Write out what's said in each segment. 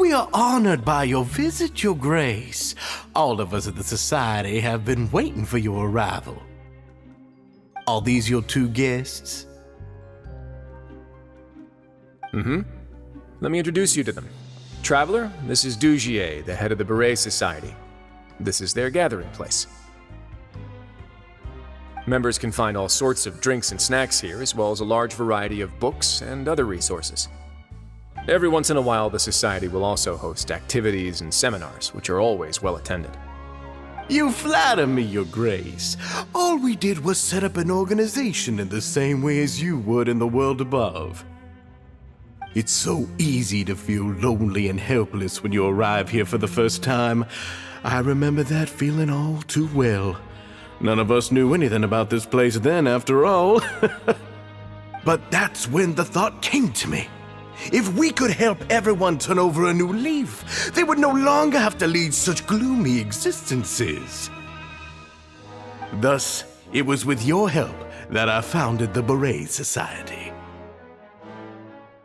We are honored by your visit, Your Grace. All of us at the Society have been waiting for your arrival. Are these your two guests? Let me introduce you to them. Traveler, this is Dugier, the head of the Beret Society. This is their gathering place. Members can find all sorts of drinks and snacks here, as well as a large variety of books and other resources. Every once in a while, the Society will also host activities and seminars, which are always well attended. You flatter me, Your Grace. All we did was set up an organization in the same way as you would in the world above. It's so easy to feel lonely and helpless when you arrive here for the first time. I remember that feeling all too well. None of us knew anything about this place then, after all. But that's when the thought came to me. If we could help everyone turn over a new leaf, they would no longer have to lead such gloomy existences. Thus, it was with your help that I founded the Beret Society.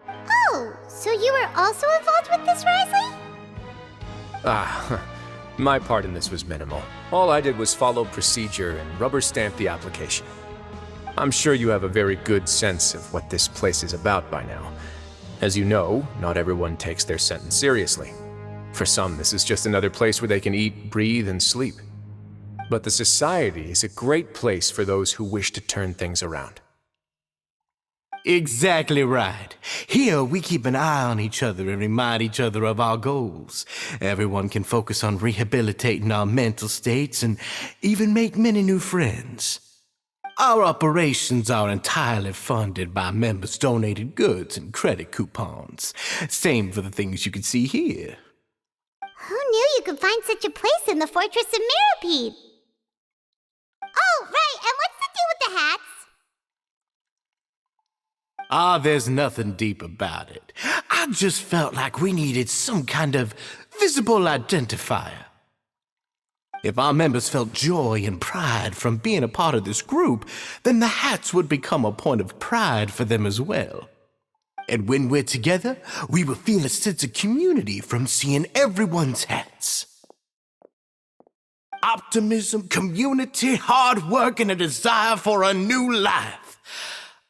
Oh, so you were also involved with this, Risley? My part in this was minimal. All I did was follow procedure and rubber stamp the application. I'm sure you have a very good sense of what this place is about by now. As you know, not everyone takes their sentence seriously. For some, this is just another place where they can eat, breathe, and sleep. But the Society is a great place for those who wish to turn things around. Exactly right. Here, we keep an eye on each other and remind each other of our goals. Everyone can focus on rehabilitating our mental states and even make many new friends. Our operations are entirely funded by members' donated goods and credit coupons. Same for the things you can see here. Who knew you could find such a place in the Fortress of Mirapede? Oh, right, and what's the deal with the hats? There's nothing deep about it. I just felt like we needed some kind of visible identifier. If our members felt joy and pride from being a part of this group, then the hats would become a point of pride for them as well. And when we're together, we will feel a sense of community from seeing everyone's hats. Optimism, community, hard work, and a desire for a new life.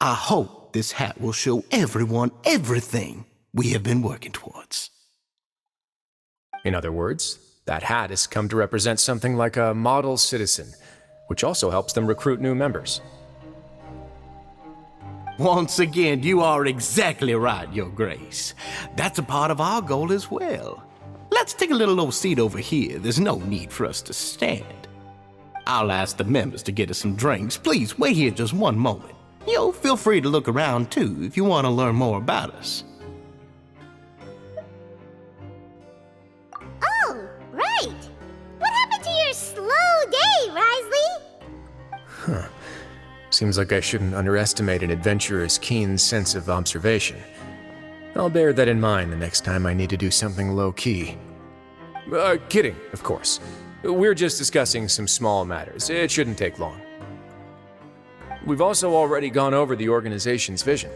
I hope this hat will show everyone everything we have been working towards. In other words, that hat has come to represent something like a model citizen, which also helps them recruit new members. Once again, you are exactly right, Your Grace. That's a part of our goal as well. Let's take a little old seat over here. There's no need for us to stand. I'll ask the members to get us some drinks. Please wait here just one moment. Feel free to look around too if you want to learn more about us. Oh, right. What happened to your slow day, Risley? Seems like I shouldn't underestimate an adventurer's keen sense of observation. I'll bear that in mind the next time I need to do something low-key. Kidding, of course. We're just discussing some small matters. It shouldn't take long. We've also already gone over the organization's vision.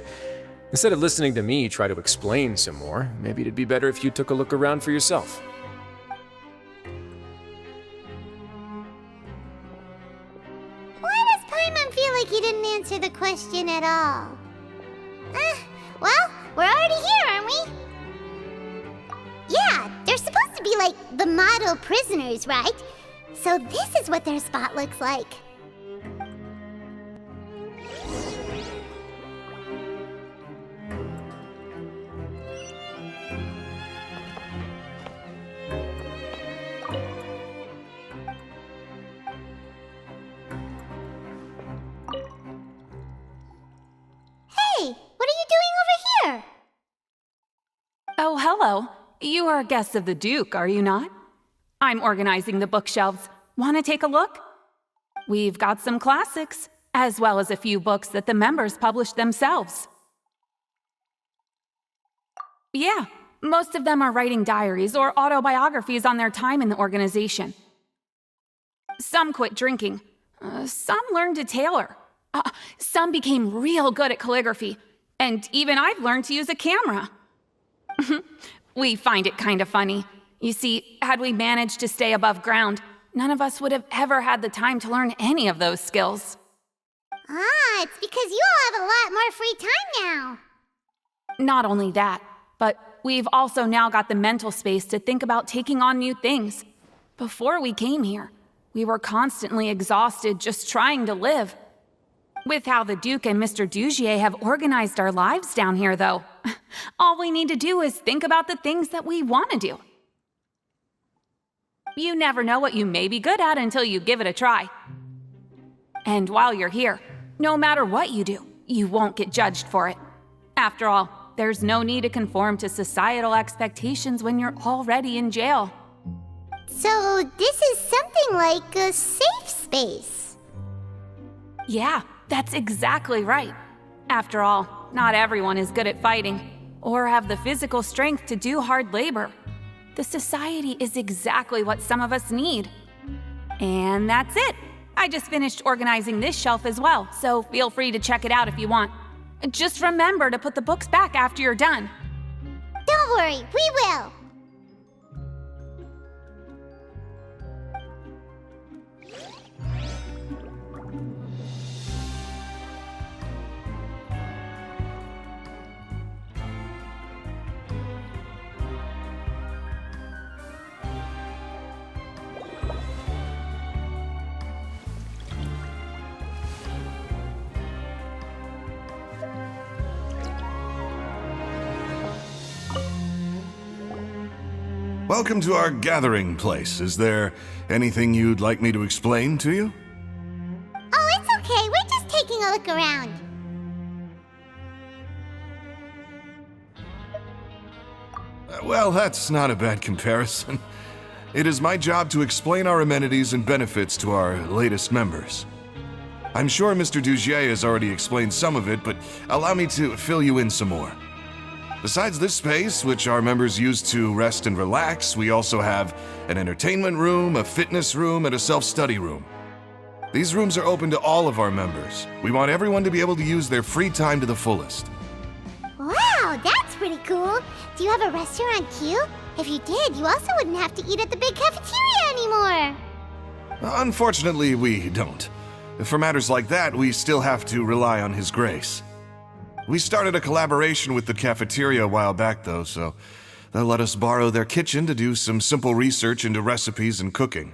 Instead of listening to me try to explain some more, maybe it'd be better if you took a look around for yourself. Why does Paimon feel like he didn't answer the question at all? Well, we're already here, aren't we? Yeah, they're supposed to be like the model prisoners, right? So this is what their spot looks like. Oh, hello. You are guests of the Duke, are you not? I'm organizing the bookshelves. Want to take a look? We've got some classics, as well as a few books that the members published themselves. Yeah, most of them are writing diaries or autobiographies on their time in the organization. Some quit drinking. Some learned to tailor. Some became real good at calligraphy. And even I've learned to use a camera. We find it kind of funny. You see, had we managed to stay above ground, none of us would have ever had the time to learn any of those skills. Ah, it's because you all have a lot more free time now. Not only that, but we've also now got the mental space to think about taking on new things. Before we came here, we were constantly exhausted just trying to live. With how the Duke and Mr. Dugier have organized our lives down here, though, all we need to do is think about the things that we want to do. You never know what you may be good at until you give it a try. And while you're here, no matter what you do, you won't get judged for it. After all, there's no need to conform to societal expectations when you're already in jail. So this is something like a safe space. Yeah, that's exactly right. After all, not everyone is good at fighting, or have the physical strength to do hard labor. The society is exactly what some of us need. And that's it. I just finished organizing this shelf as well, so feel free to check it out if you want. Just remember to put the books back after you're done. Don't worry, we will. Welcome to our gathering place. Is there anything you'd like me to explain to you? Oh, it's okay. We're just taking a look around. Well, that's not a bad comparison. It is my job to explain our amenities and benefits to our latest members. I'm sure Mr. Dugier has already explained some of it, but allow me to fill you in some more. Besides this space, which our members use to rest and relax, we also have an entertainment room, a fitness room, and a self-study room. These rooms are open to all of our members. We want everyone to be able to use their free time to the fullest. Wow, that's pretty cool. Do you have a restaurant too? If you did, you also wouldn't have to eat at the big cafeteria anymore. Unfortunately, we don't. For matters like that, we still have to rely on His grace. We started a collaboration with the cafeteria a while back, though, so they'll let us borrow their kitchen to do some simple research into recipes and cooking.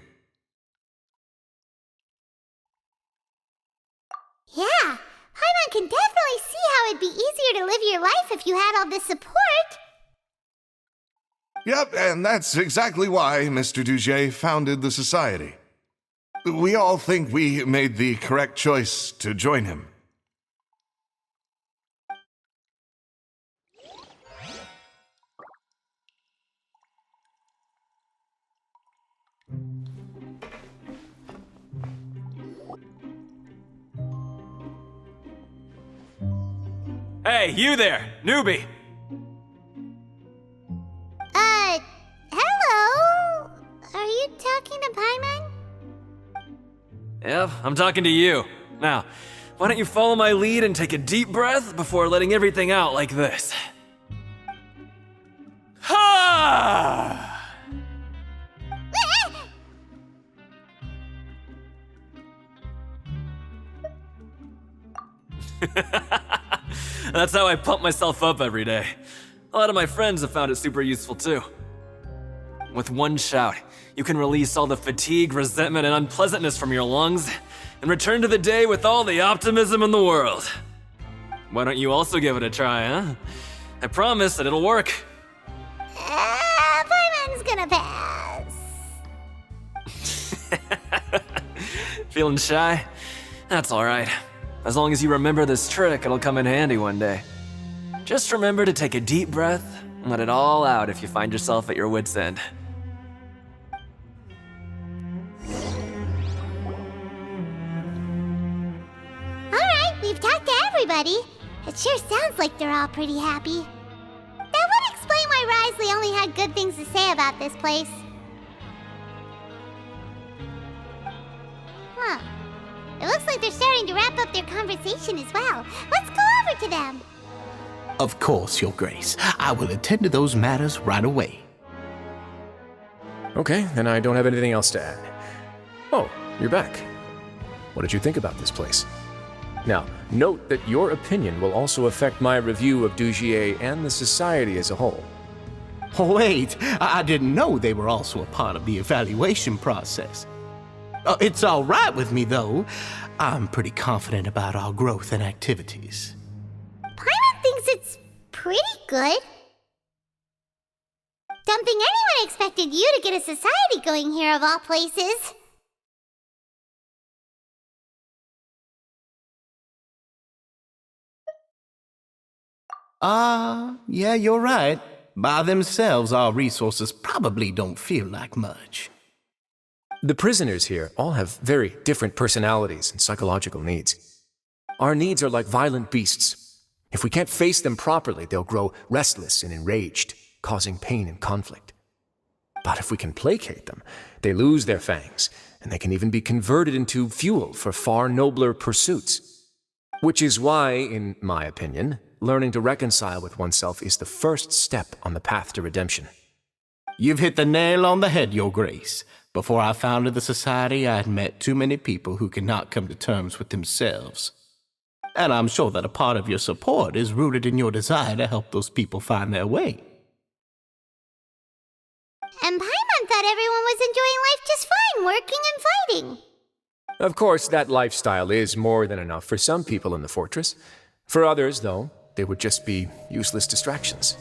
Yeah, Paimon can definitely see how it'd be easier to live your life if you had all this support. Yep, and that's exactly why Mr. Dugier founded the society. We all think we made the correct choice to join him. Hey, you there, newbie! Hello? Are you talking to Paimon? Yep, I'm talking to you. Now, why don't you follow my lead and take a deep breath before letting everything out like this? Ha! That's how I pump myself up every day. A lot of my friends have found it super useful too. With one shout, you can release all the fatigue, resentment, and unpleasantness from your lungs and return to the day with all the optimism in the world. Why don't you also give it a try, huh? I promise that it'll work. Paimon's gonna pass. Feeling shy? That's alright. As long as you remember this trick, it'll come in handy one day. Just remember to take a deep breath and let it all out if you find yourself at your wit's end. Alright, we've talked to everybody. It sure sounds like they're all pretty happy. That would explain why Risley only had good things to say about this place. Huh. It looks like they're starting to wrap up their conversation as well. Let's go over to them. Of course, Your Grace. I will attend to those matters right away. Okay, then I don't have anything else to add. Oh, you're back. What did you think about this place? Now, note that your opinion will also affect my review of Dugier and the Society as a whole. Wait, I didn't know they were also a part of the evaluation process. It's all right with me, though. I'm pretty confident about our growth and activities. Paimon thinks it's pretty good. Don't think anyone expected you to get a society going here of all places. Yeah, you're right. By themselves, our resources probably don't feel like much. The prisoners here all have very different personalities and psychological needs. Our needs are like violent beasts. If we can't face them properly, they'll grow restless and enraged, causing pain and conflict. But if we can placate them, they lose their fangs, and they can even be converted into fuel for far nobler pursuits. Which is why, in my opinion, learning to reconcile with oneself is the first step on the path to redemption. You've hit the nail on the head, Your Grace. Before I founded the Society, I had met too many people who could not come to terms with themselves. And I'm sure that a part of your support is rooted in your desire to help those people find their way. And Paimon thought everyone was enjoying life just fine, working and fighting. Of course, that lifestyle is more than enough for some people in the fortress. For others, though, they would just be useless distractions.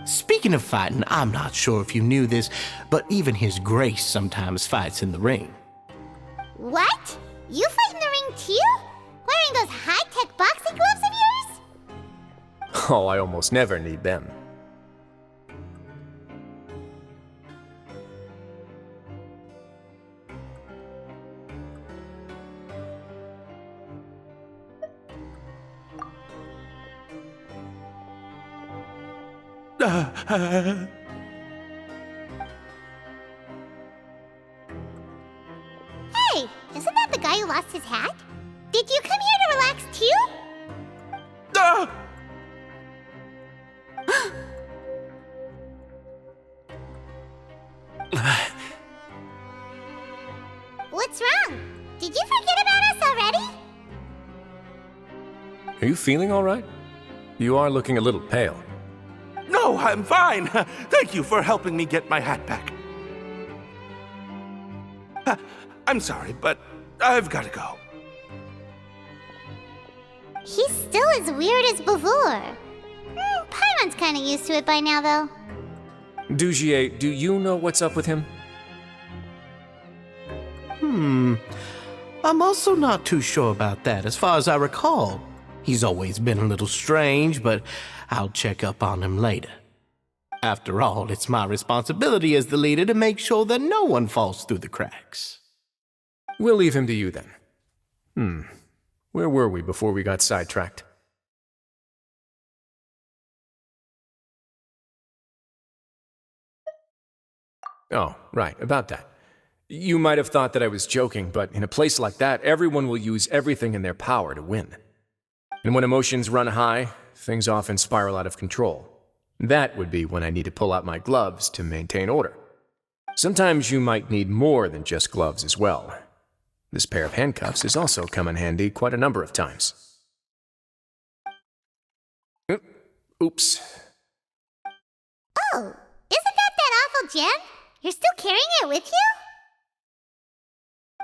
Speaking of fighting, I'm not sure if you knew this, but even His Grace sometimes fights in the ring. What? You fight in the ring too? Wearing those high-tech boxing gloves of yours? Oh, I almost never need them. Hey, isn't that the guy who lost his hat? Did you come here to relax too? What's wrong? Did you forget about us already? Are you feeling all right? You are looking a little pale. No, I'm fine. Thank you for helping me get my hat back. I'm sorry, but I've got to go. He's still as weird as before. Paimon's kinda used to it by now, though. Dugier, do you know what's up with him? I'm also not too sure about that. As far as I recall, he's always been a little strange, but I'll check up on him later. After all, it's my responsibility as the leader to make sure that no one falls through the cracks. We'll leave him to you then. Where were we before we got sidetracked? Oh, right, about that. You might have thought that I was joking, but in a place like that, everyone will use everything in their power to win. And when emotions run high, things often spiral out of control. That would be when I need to pull out my gloves to maintain order. Sometimes you might need more than just gloves as well. This pair of handcuffs has also come in handy quite a number of times. Oops. Oh, isn't that awful gem? You're still carrying it with you?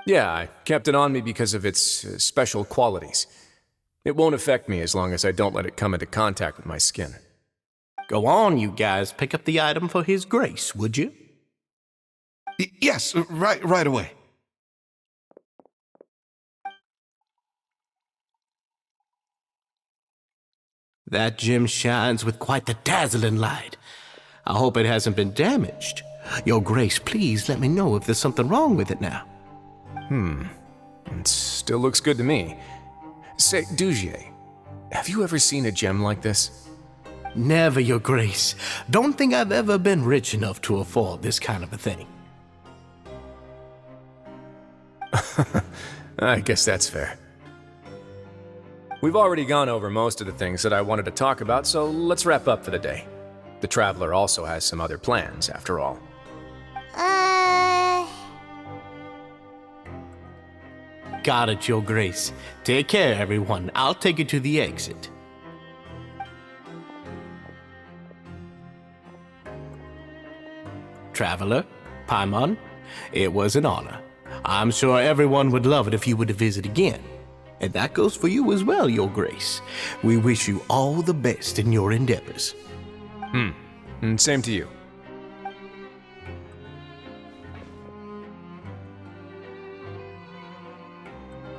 Yeah, I kept it on me because of its special qualities. It won't affect me as long as I don't let it come into contact with my skin. Go on, you guys. Pick up the item for His Grace, would you? Yes, right away. That gem shines with quite the dazzling light. I hope it hasn't been damaged. Your Grace, please let me know if there's something wrong with it now. It still looks good to me. Say, Dugier, have you ever seen a gem like this? Never, Your Grace. Don't think I've ever been rich enough to afford this kind of a thing. I guess that's fair. We've already gone over most of the things that I wanted to talk about, so let's wrap up for the day. The Traveler also has some other plans, after all. Got it, Your Grace. Take care, everyone. I'll take you to the exit. Traveler, Paimon, it was an honor. I'm sure everyone would love it if you were to visit again. And that goes for you as well, Your Grace. We wish you all the best in your endeavors. And same to you.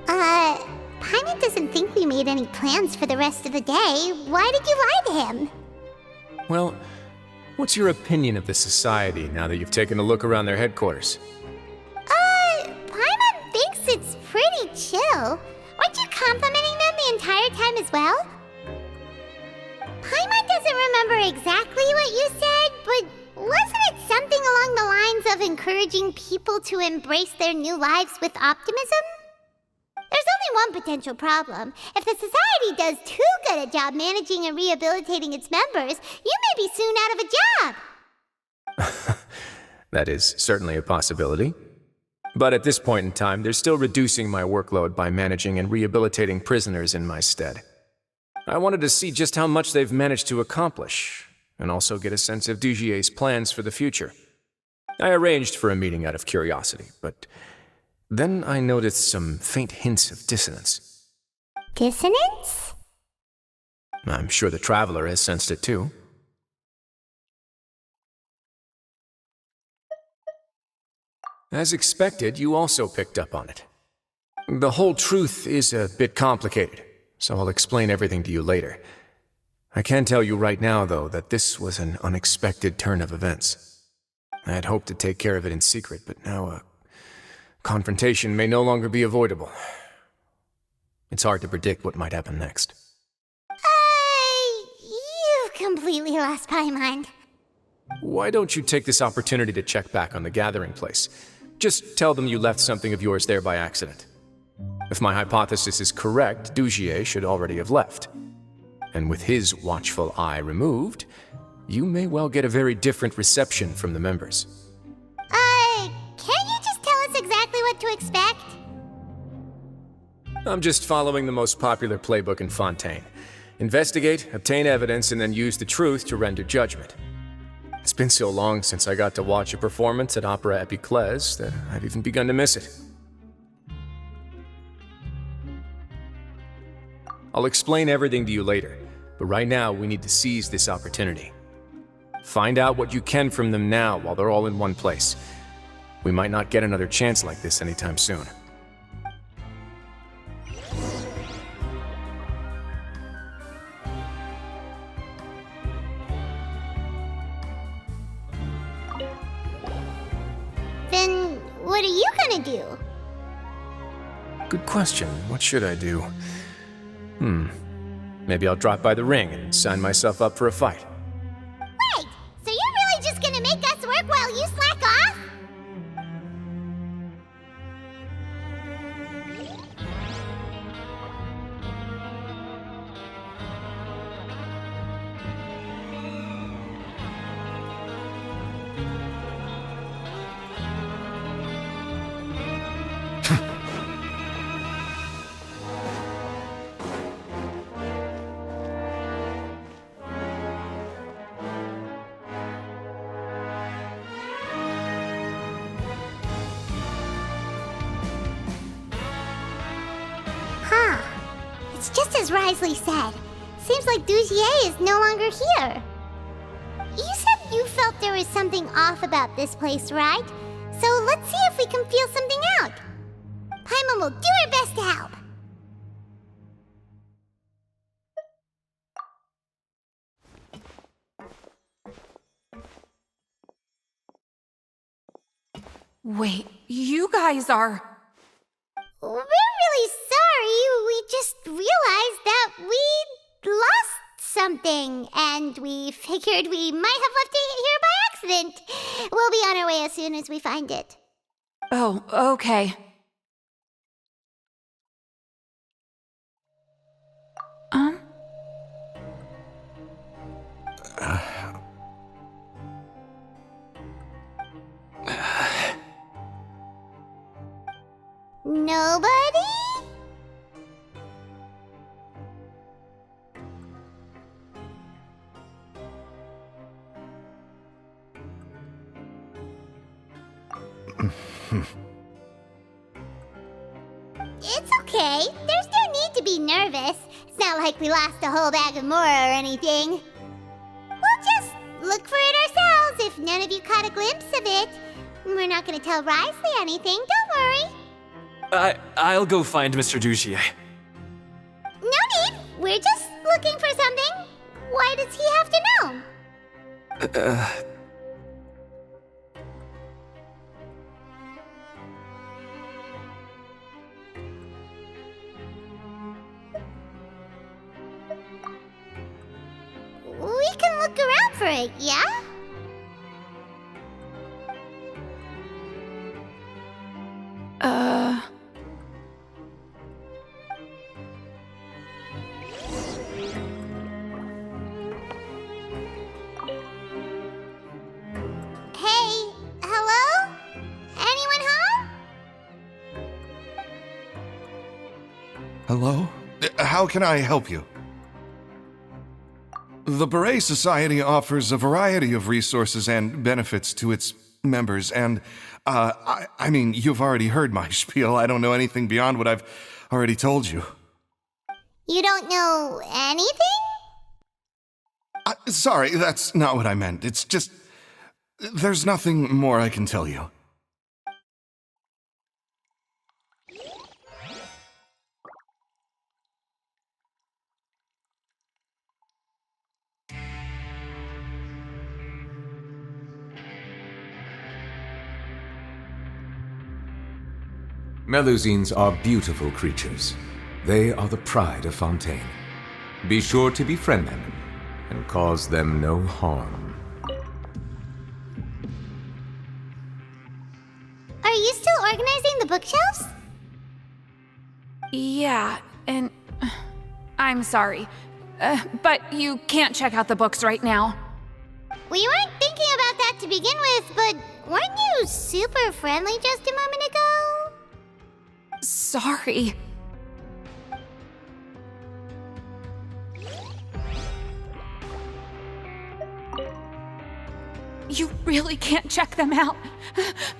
Paimon doesn't think we made any plans for the rest of the day. Why did you lie to him? Well, what's your opinion of the Society now that you've taken a look around their headquarters? Paimon thinks it's pretty chill. Weren't you complimenting them the entire time as well? Paimon doesn't remember exactly what you said, but wasn't it something along the lines of encouraging people to embrace their new lives with optimism? There's only one potential problem. If the Society does too good a job managing and rehabilitating its members, you may be soon out of a job. That is certainly a possibility. But at this point in time, they're still reducing my workload by managing and rehabilitating prisoners in my stead. I wanted to see just how much they've managed to accomplish, and also get a sense of Dugier's plans for the future. I arranged for a meeting out of curiosity, but then I noticed some faint hints of dissonance. Dissonance? I'm sure the Traveler has sensed it too. As expected, you also picked up on it. The whole truth is a bit complicated, so I'll explain everything to you later. I can tell you right now, though, that this was an unexpected turn of events. I had hoped to take care of it in secret, but now a confrontation may no longer be avoidable. It's hard to predict what might happen next. You've completely lost my mind. Why don't you take this opportunity to check back on the gathering place? Just tell them you left something of yours there by accident. If my hypothesis is correct, Dugier should already have left. And with his watchful eye removed, you may well get a very different reception from the members. Can't you just tell us exactly what to expect? I'm just following the most popular playbook in Fontaine. Investigate, obtain evidence, and then use the truth to render judgment. It's been so long since I got to watch a performance at Opera Epiclese that I've even begun to miss it. I'll explain everything to you later, but right now we need to seize this opportunity. Find out what you can from them now while they're all in one place. We might not get another chance like this anytime soon. Then what are you gonna do? Good question. What should I do? Maybe I'll drop by the ring and sign myself up for a fight. Wait, so you're really just gonna make us work while you slack off? It's just as Risley said. Seems like Dugier is no longer here. You said you felt there was something off about this place, right? So let's see if we can feel something out. Paimon will do her best to help. Wait, you guys are... We're really sorry. We just realized that we lost something, and we figured we might have left it here by accident. We'll be on our way as soon as we find it. It's okay. There's no need to be nervous. It's not like we lost a whole bag of Mora or anything. We'll just look for it ourselves if none of you caught a glimpse of it. We're not gonna tell Risley anything, don't worry. I'll go find Mr. Duchier. No need. We're just looking for something. Why does he have to know? We can look around for it, yeah? Hey, hello? Anyone home? Hello? How can I help you? The Beret Society offers a variety of resources and benefits to its members, and, I mean, you've already heard my spiel. I don't know anything beyond what I've already told you. You don't know anything? Sorry, that's not what I meant. It's just... there's nothing more I can tell you. Melusines are beautiful creatures. They are the pride of Fontaine. Be sure to befriend them and cause them no harm. Are you still organizing the bookshelves? Yeah, and I'm sorry, but you can't check out the books right now. We weren't thinking about that to begin with, but weren't you super friendly just a moment ago? Sorry. You really can't check them out.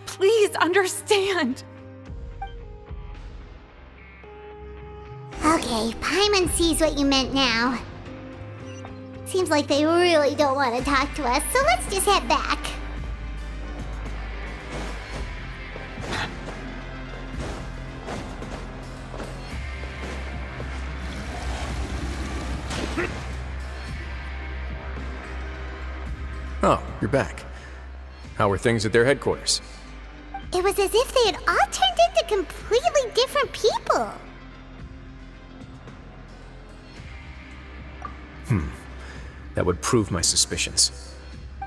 Please understand. Okay, Paimon sees what you meant now. Seems like they really don't want to talk to us, so let's just head back. Oh, you're back. How are things at their headquarters? It was as if they had all turned into completely different people. That would prove my suspicions.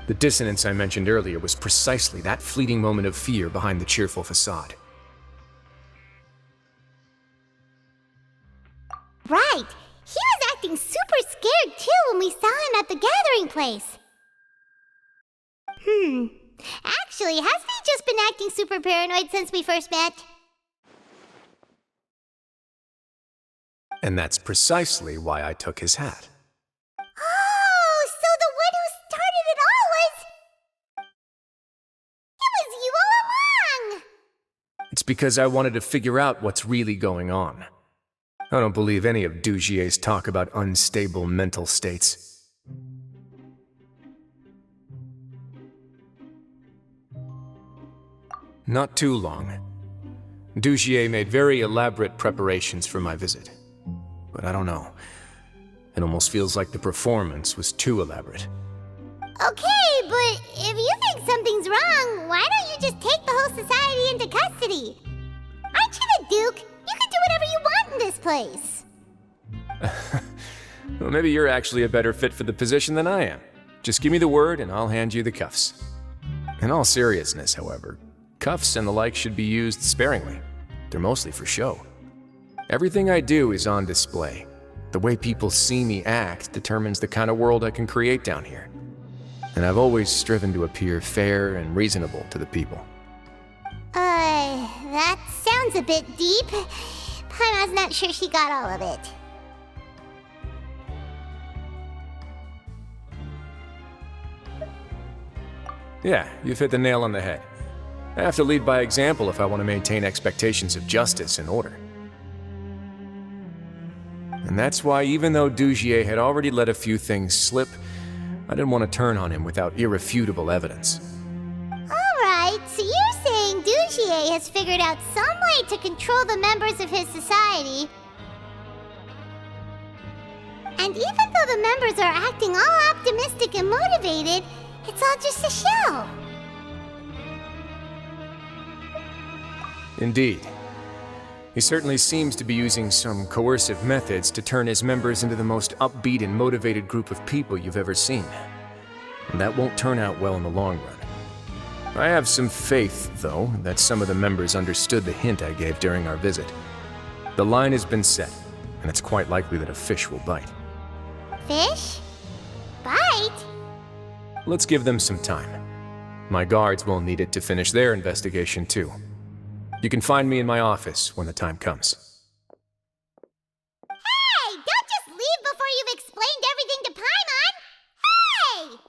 The dissonance I mentioned earlier was precisely that fleeting moment of fear behind the cheerful facade. Right. He was acting super scared too when we saw him at the gathering place. Actually, hasn't he just been acting super paranoid since we first met? And that's precisely why I took his hat. Oh, so the one who started it all was... It was you all along! It's because I wanted to figure out what's really going on. I don't believe any of Dugier's talk about unstable mental states. Not too long. Dugier made very elaborate preparations for my visit. But I don't know. It almost feels like the performance was too elaborate. Okay, but if you think something's wrong, why don't you just take the whole society into custody? Aren't you the Duke? You can do whatever you want in this place. Well, maybe you're actually a better fit for the position than I am. Just give me the word and I'll hand you the cuffs. In all seriousness, however, cuffs and the like should be used sparingly. They're mostly for show. Everything I do is on display. The way people see me act determines the kind of world I can create down here. And I've always striven to appear fair and reasonable to the people. That sounds a bit deep. Paimon's not sure she got all of it. Yeah, you've hit the nail on the head. I have to lead by example if I want to maintain expectations of justice and order. And that's why, even though Dugier had already let a few things slip, I didn't want to turn on him without irrefutable evidence. Alright, so you're saying Dugier has figured out some way to control the members of his society. And even though the members are acting all optimistic and motivated, it's all just a show. Indeed. He certainly seems to be using some coercive methods to turn his members into the most upbeat and motivated group of people you've ever seen. And that won't turn out well in the long run. I have some faith, though, that some of the members understood the hint I gave during our visit. The line has been set, and it's quite likely that a fish will bite. Fish? Bite? Let's give them some time. My guards will need it to finish their investigation, too. You can find me in my office when the time comes. Hey! Don't just leave before you've explained everything to Paimon! Hey!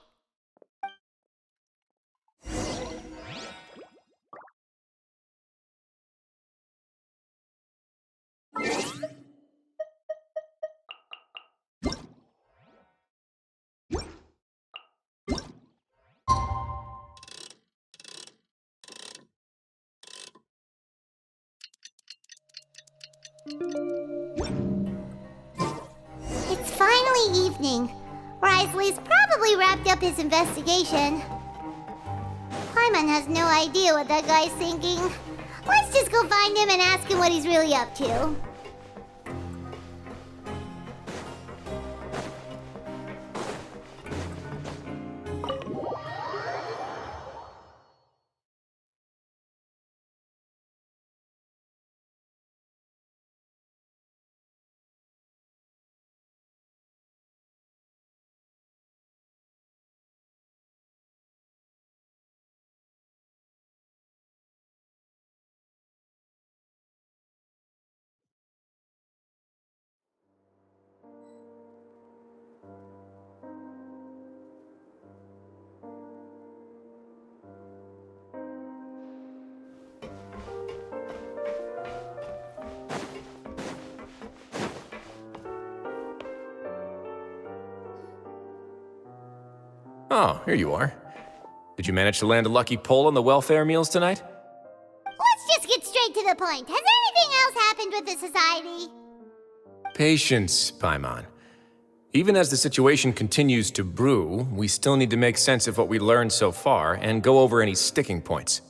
It's finally evening. Risley's probably wrapped up his investigation. Paimon has no idea what that guy's thinking. Let's just go find him and ask him what he's really up to. Oh, here you are. Did you manage to land a lucky pull on the welfare meals tonight? Let's just get straight to the point. Has anything else happened with the society? Patience, Paimon. Even as the situation continues to brew, we still need to make sense of what we learned so far and go over any sticking points.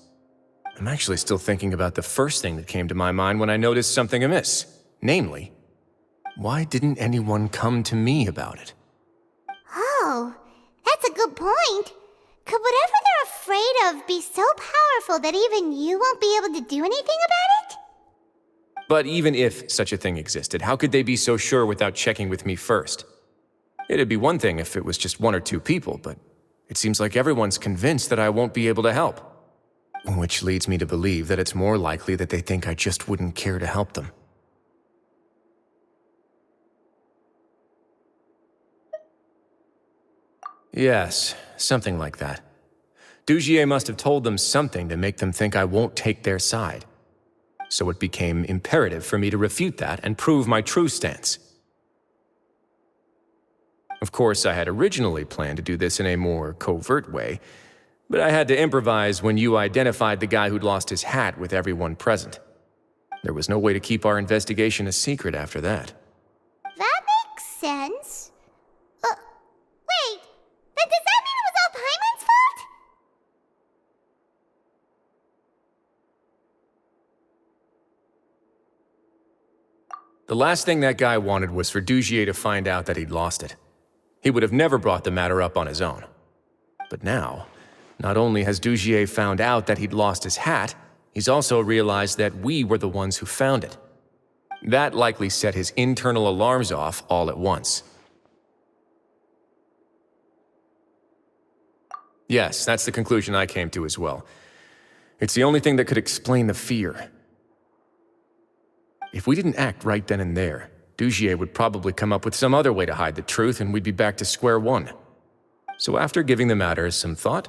I'm actually still thinking about the first thing that came to my mind when I noticed something amiss. Namely, why didn't anyone come to me about it? Oh, that's a good point. Could whatever they're afraid of be so powerful that even you won't be able to do anything about it? But even if such a thing existed, how could they be so sure without checking with me first? It'd be one thing if it was just one or two people, but it seems like everyone's convinced that I won't be able to help. Which leads me to believe that it's more likely that they think I just wouldn't care to help them. Yes, something like that. Dugier must have told them something to make them think I won't take their side. So it became imperative for me to refute that and prove my true stance. Of course, I had originally planned to do this in a more covert way, but I had to improvise when you identified the guy who'd lost his hat with everyone present. There was no way to keep our investigation a secret after that. That makes sense. Wait, then does that mean it was all Paimon's fault? The last thing that guy wanted was for Dugier to find out that he'd lost it. He would have never brought the matter up on his own. But now, not only has Dugier found out that he'd lost his hat, he's also realized that we were the ones who found it. That likely set his internal alarms off all at once. Yes, that's the conclusion I came to as well. It's the only thing that could explain the fear. If we didn't act right then and there, Dugier would probably come up with some other way to hide the truth and we'd be back to square one. So after giving the matter some thought,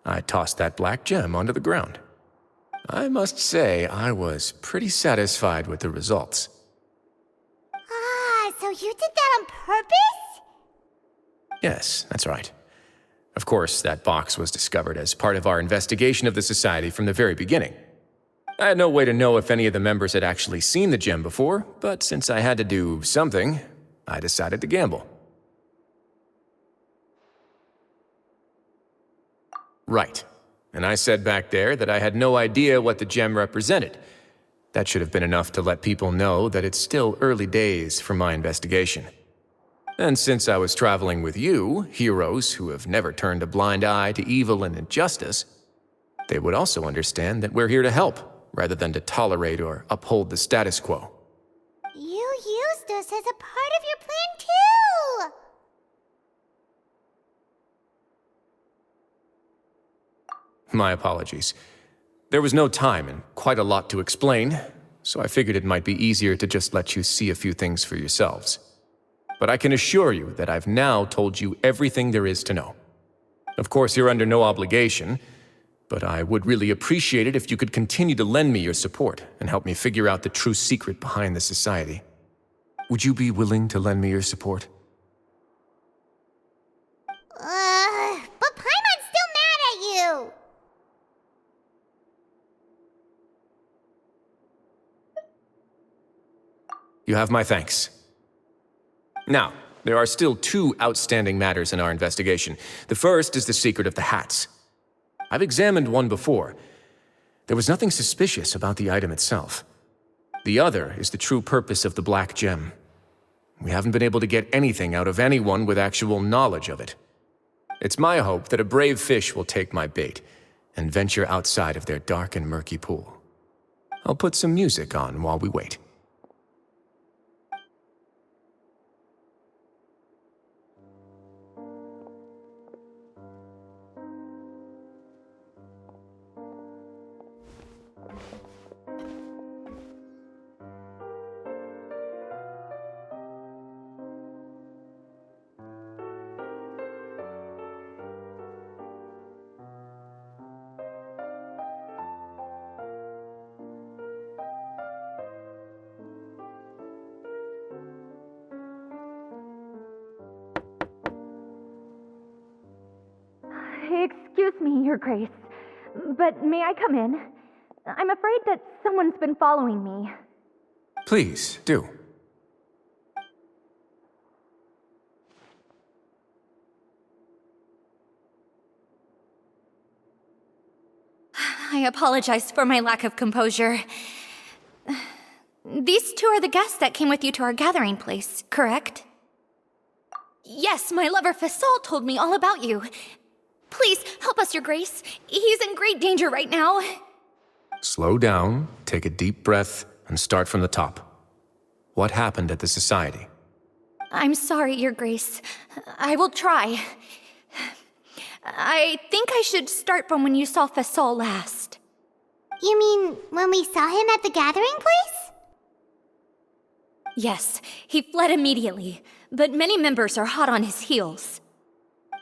I tossed that black gem onto the ground. I must say, I was pretty satisfied with the results. Ah, so you did that on purpose? Yes, that's right. Of course, that box was discovered as part of our investigation of the Society from the very beginning. I had no way to know if any of the members had actually seen the gem before, but since I had to do something, I decided to gamble. Right. And I said back there that I had no idea what the gem represented. That should have been enough to let people know that it's still early days for my investigation. And since I was traveling with you, heroes who have never turned a blind eye to evil and injustice, they would also understand that we're here to help, rather than to tolerate or uphold the status quo. You used us as a part of your plan too! My apologies. There was no time and quite a lot to explain, so I figured it might be easier to just let you see a few things for yourselves. But I can assure you that I've now told you everything there is to know. Of course, you're under no obligation, but I would really appreciate it if you could continue to lend me your support and help me figure out the true secret behind the Society. Would you be willing to lend me your support? But Paimon's still mad at you! You have my thanks. Now, there are still two outstanding matters in our investigation. The first is the secret of the hats. I've examined one before. There was nothing suspicious about the item itself. The other is the true purpose of the black gem. We haven't been able to get anything out of anyone with actual knowledge of it. It's my hope that a brave fish will take my bait and venture outside of their dark and murky pool. I'll put some music on while we wait. Excuse me, Your Grace, but may I come in? I'm afraid that someone's been following me. Please, do. I apologize for my lack of composure. These two are the guests that came with you to our gathering place, correct? Yes, my lover Fasol told me all about you. Please, help us, Your Grace. He's in great danger right now. Slow down, take a deep breath, and start from the top. What happened at the Society? I'm sorry, Your Grace. I will try. I think I should start from when you saw Fasol last. You mean when we saw him at the gathering place? Yes, he fled immediately, but many members are hot on his heels.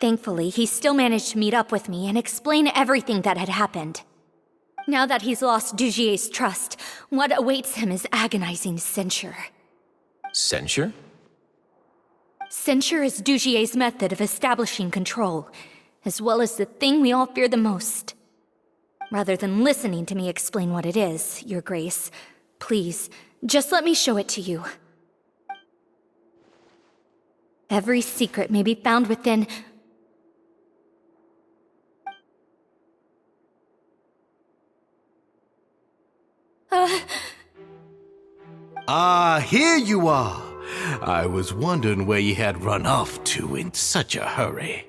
Thankfully, he still managed to meet up with me and explain everything that had happened. Now that he's lost Dugier's trust, what awaits him is agonizing censure. Censure? Censure is Dugier's method of establishing control, as well as the thing we all fear the most. Rather than listening to me explain what it is, Your Grace, please, just let me show it to you. Every secret may be found within... Here you are. I was wondering where you had run off to in such a hurry.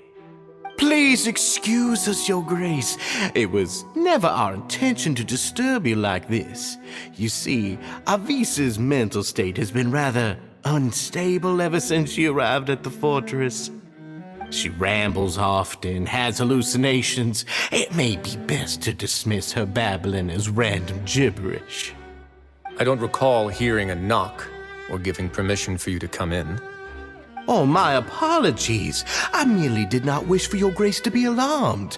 Please excuse us, Your Grace. It was never our intention to disturb you like this. You see, Avisa's mental state has been rather unstable ever since she arrived at the fortress. She rambles often, has hallucinations. It may be best to dismiss her babbling as random gibberish. I don't recall hearing a knock or giving permission for you to come in. Oh, my apologies. I merely did not wish for Your Grace to be alarmed.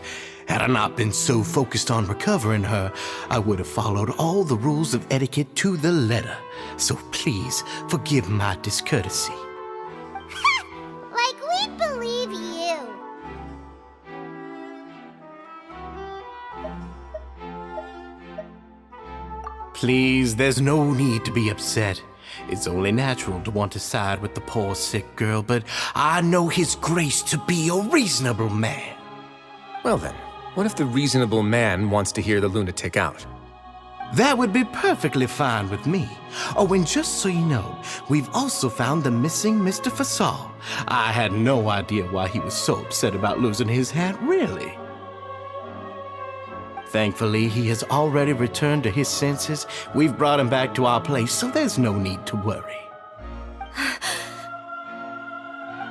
Had I not been so focused on recovering her, I would have followed all the rules of etiquette to the letter. So please forgive my discourtesy. Like we'd believe you. Please, there's no need to be upset. It's only natural to want to side with the poor sick girl, but I know His Grace to be a reasonable man. Well then, what if the reasonable man wants to hear the lunatic out? That would be perfectly fine with me. Oh, and just so you know, we've also found the missing Mr. Fasal. I had no idea why he was so upset about losing his hat, really. Thankfully, he has already returned to his senses. We've brought him back to our place, so there's no need to worry.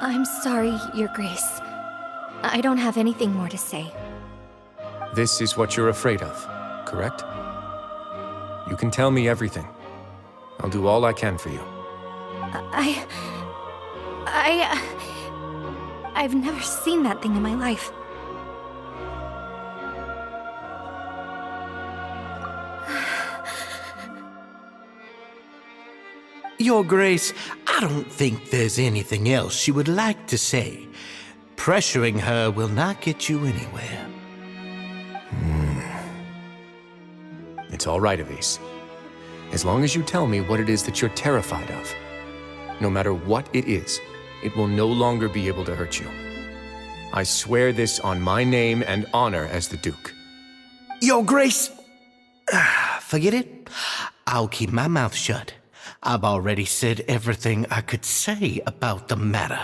I'm sorry, Your Grace. I don't have anything more to say. This is what you're afraid of, correct? You can tell me everything. I'll do all I can for you. I've never seen that thing in my life. Your Grace, I don't think there's anything else she would like to say. Pressuring her will not get you anywhere. It's all right, Avise. As long as you tell me what it is that you're terrified of. No matter what it is, it will no longer be able to hurt you. I swear this on my name and honor as the Duke. Your Grace, forget it. I'll keep my mouth shut. I've already said everything I could say about the matter.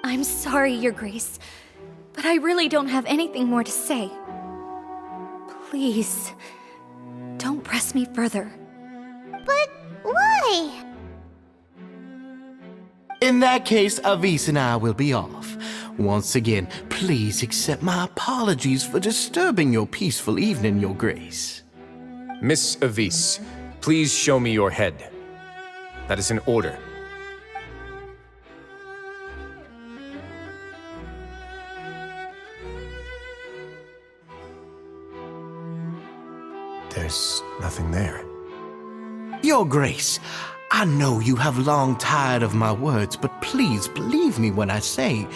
I'm sorry, Your Grace, but I really don't have anything more to say. Please, don't press me further. But why? In that case, Avise and I will be off. Once again, please accept my apologies for disturbing your peaceful evening, Your Grace. Miss Avise, please show me your head. That is an order. There's nothing there. Your Grace, I know you have long tired of my words, but please believe me when I say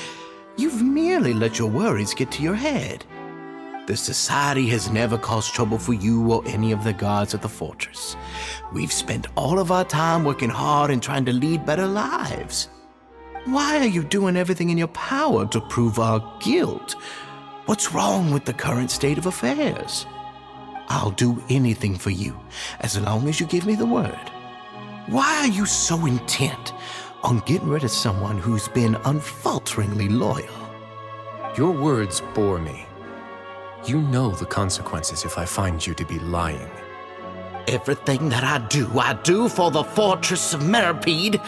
you've merely let your worries get to your head. The Society has never caused trouble for you or any of the guards at the fortress. We've spent all of our time working hard and trying to lead better lives. Why are you doing everything in your power to prove our guilt? What's wrong with the current state of affairs? I'll do anything for you, as long as you give me the word. Why are you so intent on getting rid of someone who's been unfalteringly loyal? Your words bore me. You know the consequences if I find you to be lying. Everything that I do for the fortress of Meripede.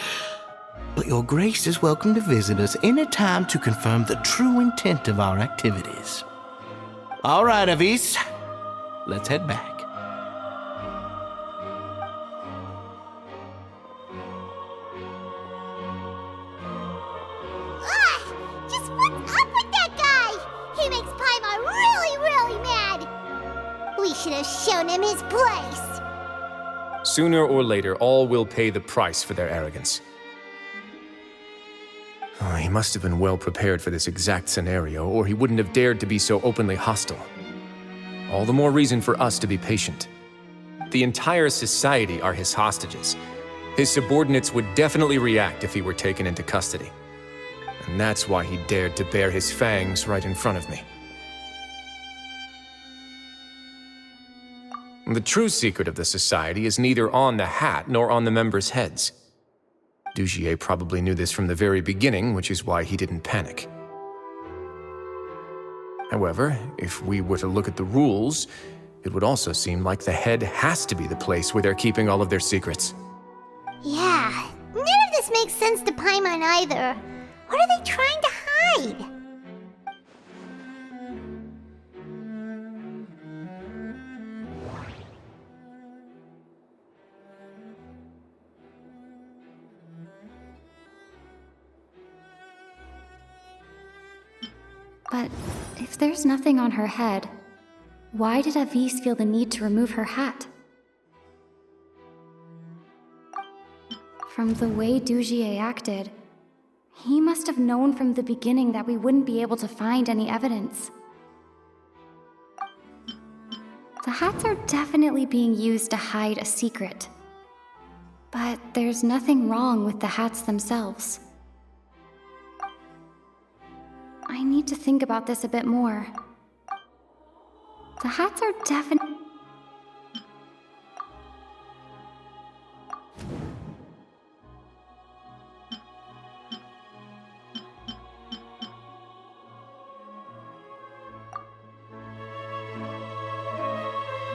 But Your Grace is welcome to visit us any time to confirm the true intent of our activities. All right, Avise. Let's head back. Just what's up with that guy? He makes Paimon really, really mad. We should have shown him his place. Sooner or later, all will pay the price for their arrogance. Oh, he must have been well prepared for this exact scenario, or he wouldn't have dared to be so openly hostile. All the more reason for us to be patient. The entire society are his hostages. His subordinates would definitely react if he were taken into custody. And that's why he dared to bare his fangs right in front of me. The true secret of the society is neither on the hat nor on the members' heads. Dugier probably knew this from the very beginning, which is why he didn't panic. However, if we were to look at the rules, it would also seem like the head has to be the place where they're keeping all of their secrets. Yeah, none of this makes sense to Paimon either. What are they trying to hide? But if there's nothing on her head, why did Avis feel the need to remove her hat? From the way Dugier acted, he must have known from the beginning that we wouldn't be able to find any evidence. The hats are definitely being used to hide a secret. But there's nothing wrong with the hats themselves. I need to think about this a bit more. The hats are definitely...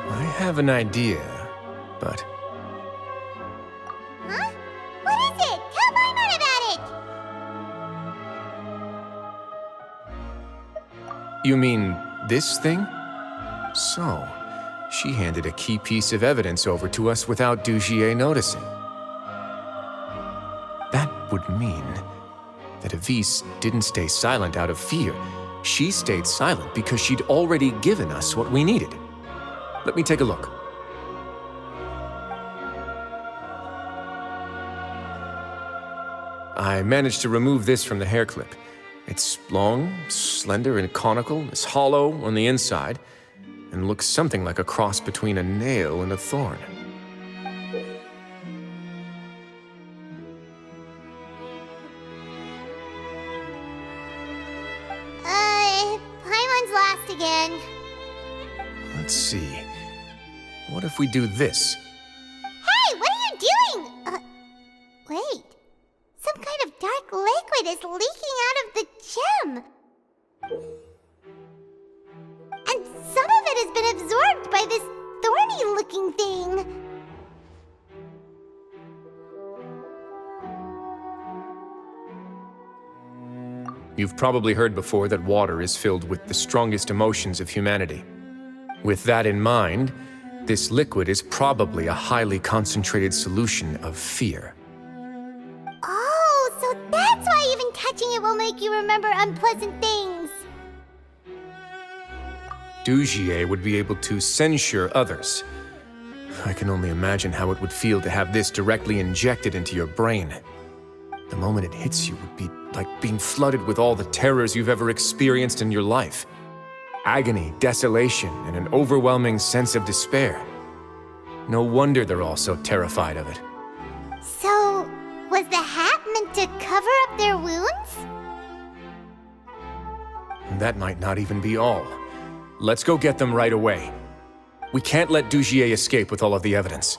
I have an idea, but... Huh? What is it? Tell Paimon about it! You mean this thing? So, she handed a key piece of evidence over to us without Dugier noticing. That would mean that Avis didn't stay silent out of fear. She stayed silent because she'd already given us what we needed. Let me take a look. I managed to remove this from the hair clip. It's long, slender, and conical, it's hollow on the inside, and looks something like a cross between a nail and a thorn. Paimon's last again. Let's see. What if we do this? Hey, what are you doing? Wait. Some kind of dark liquid is leaking out of the gem. And some of it has been absorbed by this thorny-looking thing. You've probably heard before that water is filled with the strongest emotions of humanity. With that in mind, this liquid is probably a highly concentrated solution of fear. Oh, so that's why even touching it will make you remember unpleasant things. Dugier would be able to censure others. I can only imagine how it would feel to have this directly injected into your brain. The moment it hits you would be like being flooded with all the terrors you've ever experienced in your life. Agony, desolation, and an overwhelming sense of despair. No wonder they're all so terrified of it. So, was the hat meant to cover up their wounds? And that might not even be all. Let's go get them right away. We can't let Dugier escape with all of the evidence.